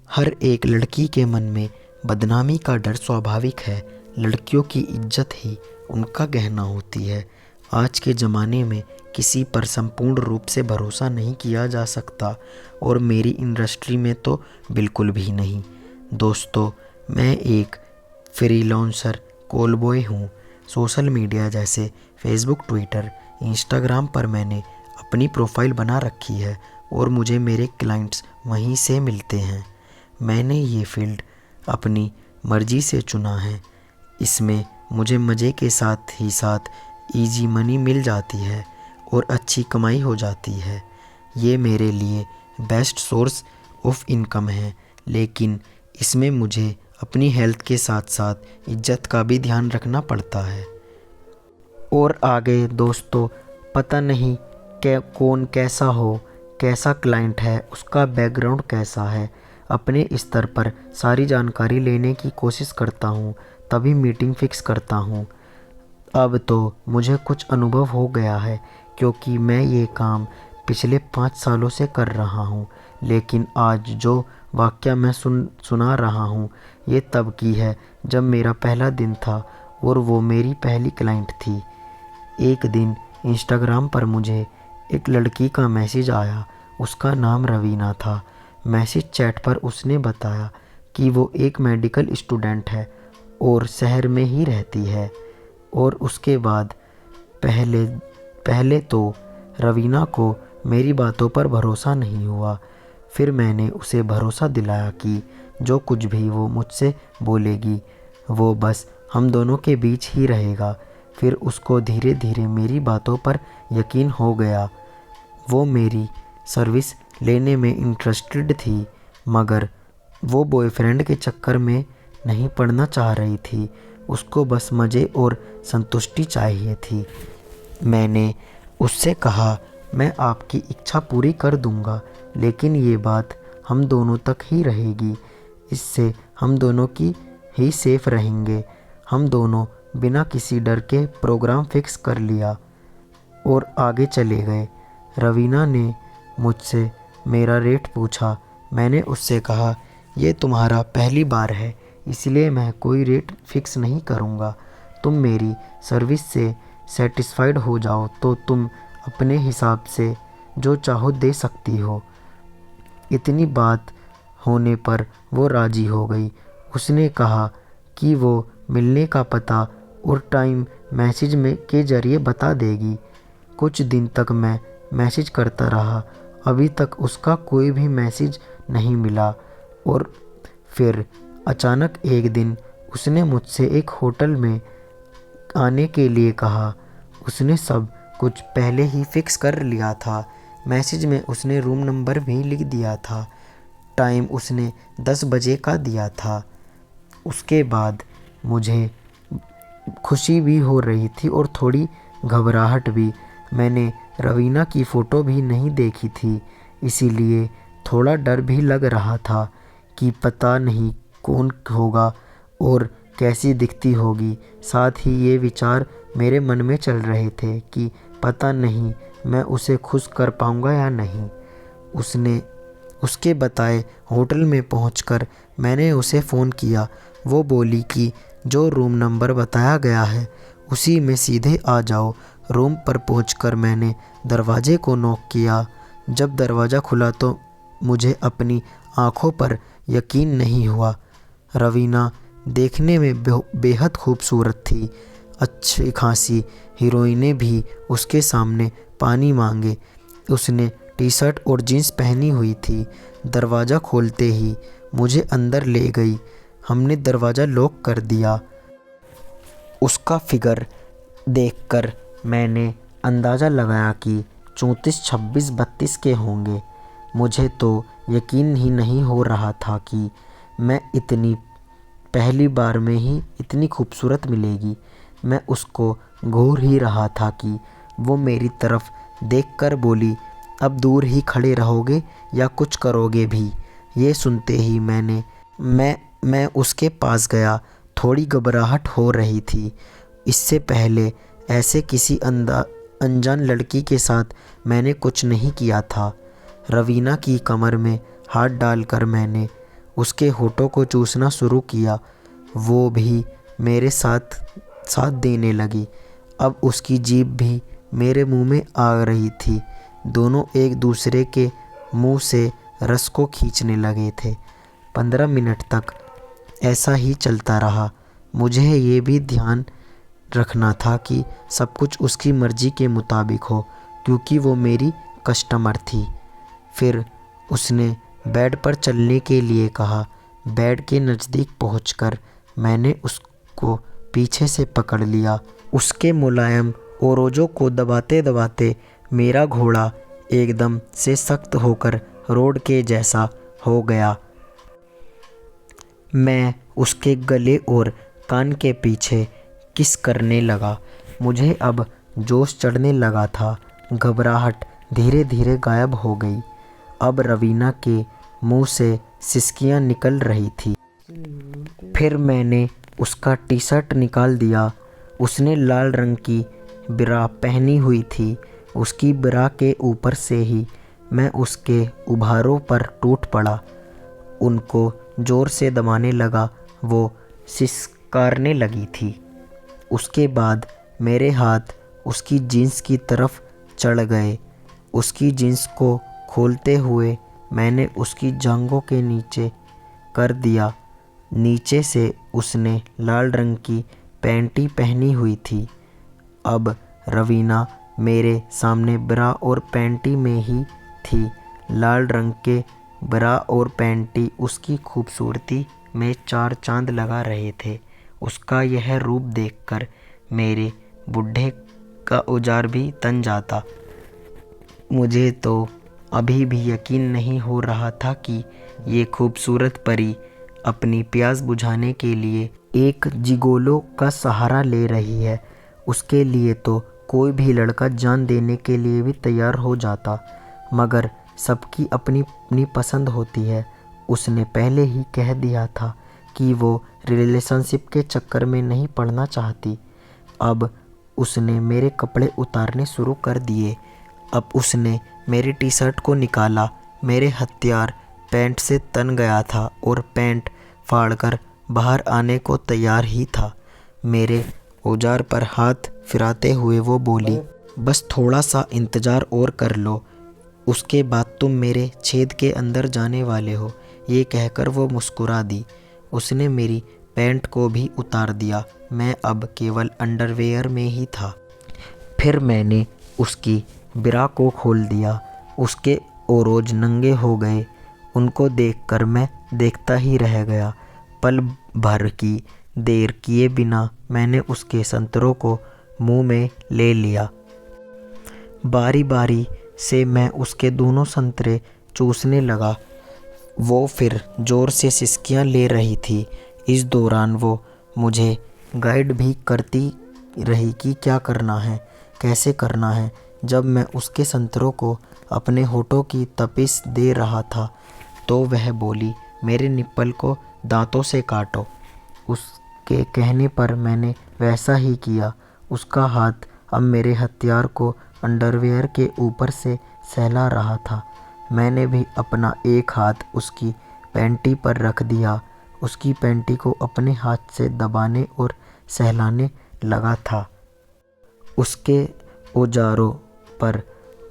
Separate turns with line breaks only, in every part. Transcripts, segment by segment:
हर एक लड़की के मन में बदनामी का डर स्वाभाविक है। लड़कियों की इज्जत ही उनका गहना होती है। आज के ज़माने में किसी पर संपूर्ण रूप से भरोसा नहीं किया जा सकता और मेरी इंडस्ट्री में तो बिल्कुल भी नहीं। दोस्तों, मैं एक फ्रीलांसर कॉल बॉय हूँ। सोशल मीडिया जैसे फेसबुक, ट्विटर, इंस्टाग्राम पर मैंने अपनी प्रोफाइल बना रखी है और मुझे मेरे क्लाइंट्स वहीं से मिलते हैं। मैंने ये फील्ड अपनी मर्ज़ी से चुना है। इसमें मुझे मज़े के साथ ही साथ इजी मनी मिल जाती है और अच्छी कमाई हो जाती है। ये मेरे लिए बेस्ट सोर्स ऑफ इनकम है, लेकिन इसमें मुझे अपनी हेल्थ के साथ साथ इज्जत का भी ध्यान रखना पड़ता है। और आगे दोस्तों, पता नहीं कि कौन कैसा हो, कैसा क्लाइंट है, उसका बैकग्राउंड कैसा है। अपने स्तर पर सारी जानकारी लेने की कोशिश करता हूँ, तभी मीटिंग फिक्स करता हूँ। अब तो मुझे कुछ अनुभव हो गया है, क्योंकि मैं ये काम पिछले 5 सालों से कर रहा हूँ। लेकिन आज जो वाक़या मैं सुना रहा हूँ, ये तब की है जब मेरा पहला दिन था और वो मेरी पहली क्लाइंट थी। एक दिन इंस्टाग्राम पर मुझे एक लड़की का मैसेज आया। उसका नाम रवीना था। मैसेज चैट पर उसने बताया कि वो एक मेडिकल स्टूडेंट है और शहर में ही रहती है। और उसके बाद पहले तो रवीना को मेरी बातों पर भरोसा नहीं हुआ। फिर मैंने उसे भरोसा दिलाया कि जो कुछ भी वो मुझसे बोलेगी वो बस हम दोनों के बीच ही रहेगा। फिर उसको धीरे धीरे मेरी बातों पर यकीन हो गया। वो मेरी सर्विस लेने में इंटरेस्टेड थी, मगर वो बॉयफ्रेंड के चक्कर में नहीं पड़ना चाह रही थी। उसको बस मज़े और संतुष्टि चाहिए थी। मैंने उससे कहा, मैं आपकी इच्छा पूरी कर दूंगा, लेकिन ये बात हम दोनों तक ही रहेगी। इससे हम दोनों की ही सेफ रहेंगे। हम दोनों बिना किसी डर के प्रोग्राम फिक्स कर लिया और आगे चले गए। रवीना ने मुझसे मेरा रेट पूछा। मैंने उससे कहा, ये तुम्हारा पहली बार है, इसलिए मैं कोई रेट फिक्स नहीं करूँगा। तुम मेरी सर्विस से सेटिस्फाइड हो जाओ तो तुम अपने हिसाब से जो चाहो दे सकती हो। इतनी बात होने पर वो राज़ी हो गई। उसने कहा कि वो मिलने का पता और टाइम मैसेज में के ज़रिए बता देगी। कुछ दिन तक मैं मैसेज करता रहा। अभी तक उसका कोई भी मैसेज नहीं मिला और फिर अचानक एक दिन उसने मुझसे एक होटल में आने के लिए कहा। उसने सब कुछ पहले ही फिक्स कर लिया था। मैसेज में उसने रूम नंबर भी लिख दिया था। टाइम उसने 10 बजे का दिया था। उसके बाद मुझे खुशी भी हो रही थी और थोड़ी घबराहट भी। मैंने रवीना की फ़ोटो भी नहीं देखी थी, इसीलिए थोड़ा डर भी लग रहा था कि पता नहीं कौन होगा और कैसी दिखती होगी। साथ ही ये विचार मेरे मन में चल रहे थे कि पता नहीं मैं उसे खुश कर पाऊँगा या नहीं। उसके बताए होटल में पहुंचकर मैंने उसे फ़ोन किया। वो बोली कि जो रूम नंबर बताया गया है उसी में सीधे आ जाओ। रूम पर पहुंचकर मैंने दरवाजे को नॉक किया। जब दरवाज़ा खुला तो मुझे अपनी आंखों पर यकीन नहीं हुआ। रवीना देखने में बेहद खूबसूरत थी। अच्छी खासी हीरोइनें भी उसके सामने पानी मांगे। उसने टी शर्ट और जीन्स पहनी हुई थी। दरवाज़ा खोलते ही मुझे अंदर ले गई। हमने दरवाज़ा लॉक कर दिया। उसका फिगर देखकर मैंने अंदाज़ा लगाया कि 34, 26, 32 के होंगे। मुझे तो यकीन ही नहीं हो रहा था कि मैं इतनी पहली बार में ही इतनी खूबसूरत मिलेगी। मैं उसको घूर ही रहा था कि वो मेरी तरफ देखकर बोली, अब दूर ही खड़े रहोगे या कुछ करोगे भी? ये सुनते ही मैं उसके पास गया। थोड़ी घबराहट हो रही थी। इससे पहले ऐसे किसी अनजान लड़की के साथ मैंने कुछ नहीं किया था। रवीना की कमर में हाथ डालकर मैंने उसके होठों को चूसना शुरू किया। वो भी मेरे साथ साथ देने लगी। अब उसकी जीभ भी मेरे मुंह में आ रही थी। दोनों एक दूसरे के मुंह से रस को खींचने लगे थे। 15 मिनट तक ऐसा ही चलता रहा। मुझे ये भी ध्यान रखना था कि सब कुछ उसकी मर्ज़ी के मुताबिक हो, क्योंकि वो मेरी कस्टमर थी। फिर उसने बेड पर चलने के लिए कहा। बेड के नज़दीक पहुंचकर मैंने उसको पीछे से पकड़ लिया। उसके मुलायम ओरोजों को दबाते दबाते मेरा घोड़ा एकदम से सख्त होकर रोड के जैसा हो गया। मैं उसके गले और कान के पीछे किस करने लगा। मुझे अब जोश चढ़ने लगा था। घबराहट धीरे धीरे गायब हो गई। अब रवीना के मुंह से सिसकियां निकल रही थी। फिर मैंने उसका टी शर्ट निकाल दिया। उसने लाल रंग की ब्रा पहनी हुई थी। उसकी ब्रा के ऊपर से ही मैं उसके उभारों पर टूट पड़ा। उनको ज़ोर से दबाने लगा। वो सिसकारने लगी थी। उसके बाद मेरे हाथ उसकी जीन्स की तरफ चढ़ गए। उसकी जीन्स को खोलते हुए मैंने उसकी जांघों के नीचे कर दिया। नीचे से उसने लाल रंग की पैंटी पहनी हुई थी। अब रवीना मेरे सामने ब्रा और पैंटी में ही थी। लाल रंग के ब्रा और पैंटी उसकी खूबसूरती में चार चांद लगा रहे थे। उसका यह रूप देखकर मेरे बुढ़े का औजार भी तन जाता। मुझे तो अभी भी यकीन नहीं हो रहा था कि ये खूबसूरत परी अपनी प्यास बुझाने के लिए एक जिगोलो का सहारा ले रही है। उसके लिए तो कोई भी लड़का जान देने के लिए भी तैयार हो जाता, मगर सबकी अपनी अपनी पसंद होती है। उसने पहले ही कह दिया था कि वो रिलेशनशिप के चक्कर में नहीं पड़ना चाहती। अब उसने मेरे कपड़े उतारने शुरू कर दिए। अब उसने मेरी टी शर्ट को निकाला। मेरे हथियार पैंट से तन गया था और पैंट फाड़कर बाहर आने को तैयार ही था। मेरे औजार पर हाथ फिराते हुए वो बोली, बस थोड़ा सा इंतज़ार और कर लो, उसके बाद तुम मेरे छेद के अंदर जाने वाले हो। ये कहकर वो मुस्कुरा दी। उसने मेरी पैंट को भी उतार दिया। मैं अब केवल अंडरवेयर में ही था। फिर मैंने उसकी ब्रा को खोल दिया। उसके ओरोज नंगे हो गए। उनको देखकर मैं देखता ही रह गया। पल भर की देर किए बिना मैंने उसके संतरों को मुंह में ले लिया। बारी बारी से मैं उसके दोनों संतरे चूसने लगा। वो फिर ज़ोर से सिसकियां ले रही थी। इस दौरान वो मुझे गाइड भी करती रही कि क्या करना है, कैसे करना है। जब मैं उसके संतरों को अपने होठों की तपिश दे रहा था तो वह बोली, मेरे निप्पल को दांतों से काटो। उसके कहने पर मैंने वैसा ही किया। उसका हाथ अब मेरे हथियार को अंडरवेयर के ऊपर से सहला रहा था। मैंने भी अपना एक हाथ उसकी पैंटी पर रख दिया। उसकी पैंटी को अपने हाथ से दबाने और सहलाने लगा था। उसके औजारों पर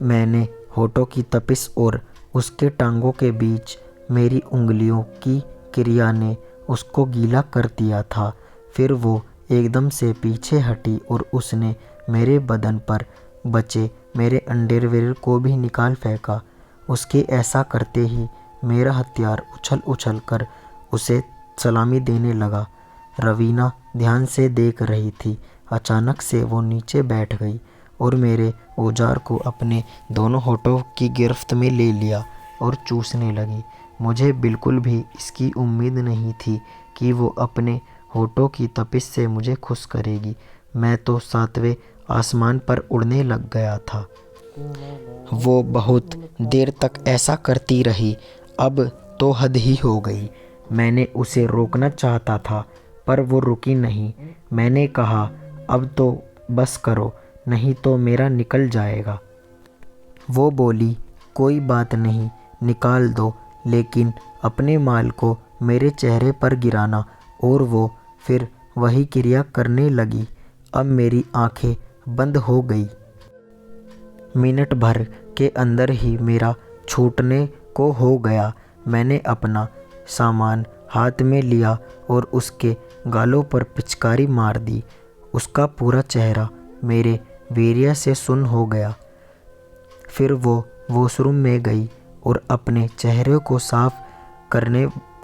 मैंने होठों की तपिश और उसके टांगों के बीच मेरी उंगलियों की क्रिया ने उसको गीला कर दिया था। फिर वो एकदम से पीछे हटी और उसने मेरे बदन पर बचे मेरे अंडरवेयर को भी निकाल फेंका। उसके ऐसा करते ही मेरा हथियार उछल उछल कर उसे सलामी देने लगा। रवीना ध्यान से देख रही थी। अचानक से वो नीचे बैठ गई और मेरे औजार को अपने दोनों होठों की गिरफ्त में ले लिया और चूसने लगी। मुझे बिल्कुल भी इसकी उम्मीद नहीं थी कि वो अपने होठों की तपिश से मुझे खुश करेगी। मैं तो सातवें आसमान पर उड़ने लग गया था। वो बहुत देर तक ऐसा करती रही। अब तो हद ही हो गई। मैंने उसे रोकना चाहता था पर वो रुकी नहीं। मैंने कहा, अब तो बस करो, नहीं तो मेरा निकल जाएगा। वो बोली, कोई बात नहीं, निकाल दो, लेकिन अपने माल को मेरे चेहरे पर गिराना और वो फिर वही क्रिया करने लगी। अब मेरी आंखें बंद हो गई। मिनट भर के अंदर ही मेरा छूटने को हो गया। मैंने अपना सामान हाथ में लिया और उसके गालों पर पिचकारी मार दी। उसका पूरा चेहरा मेरे वीर्य से सुन्न हो गया। फिर वो वॉशरूम में गई और अपने चेहरे को साफ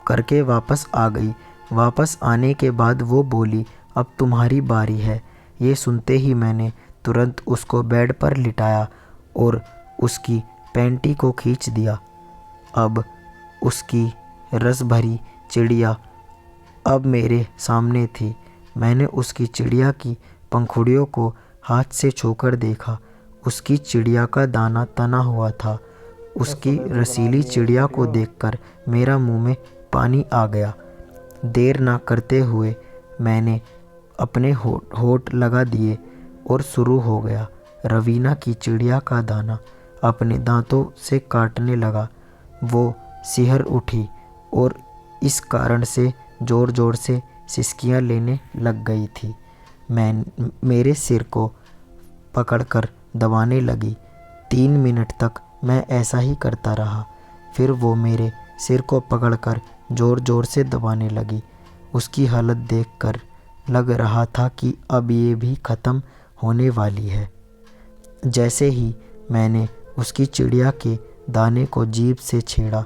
करके वापस आ गई। वापस आने के बाद वो बोली, अब तुम्हारी बारी है। ये सुनते ही मैंने तुरंत उसको बेड पर लिटाया और उसकी पैंटी को खींच दिया। अब उसकी रस भरी चिड़िया अब मेरे सामने थी। मैंने उसकी चिड़िया की पंखुड़ियों को हाथ से छूकर देखा। उसकी चिड़िया का दाना तना हुआ था। उसकी रसीली चिड़िया को देखकर मेरा मुंह में पानी आ गया। देर ना करते हुए मैंने अपने होठ लगा दिए और शुरू हो गया। रवीना की चिड़िया का दाना अपने दांतों से काटने लगा। वो सिहर उठी और इस कारण से ज़ोर ज़ोर से सिसकियां लेने लग गई थी। मेरे सिर को पकड़कर दबाने लगी। 3 मिनट तक मैं ऐसा ही करता रहा। फिर वो मेरे सिर को पकड़कर ज़ोर ज़ोर से दबाने लगी। उसकी हालत देखकर लग रहा था कि अब ये भी ख़त्म होने वाली है। जैसे ही मैंने उसकी चिड़िया के दाने को जीभ से छेड़ा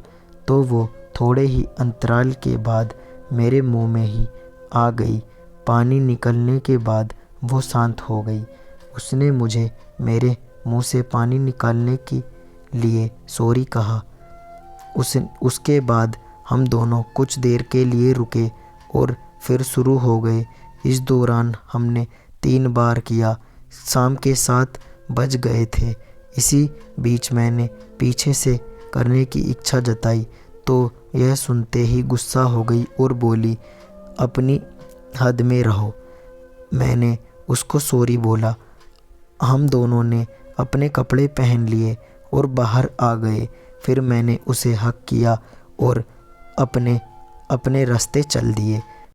तो वो थोड़े ही अंतराल के बाद मेरे मुंह में ही आ गई। पानी निकलने के बाद वो शांत हो गई। उसने मुझे मेरे मुंह से पानी निकालने के लिए सॉरी कहा। उसके बाद हम दोनों कुछ देर के लिए रुके और फिर शुरू हो गए। इस दौरान हमने 3 बार किया। शाम के 7 बज गए थे। इसी बीच मैंने पीछे से करने की इच्छा जताई तो यह सुनते ही गुस्सा हो गई और बोली, अपनी हद में रहो। मैंने उसको सॉरी बोला। हम दोनों ने अपने कपड़े पहन लिए और बाहर आ गए। फिर मैंने उसे हक किया और अपने रास्ते चल दिए।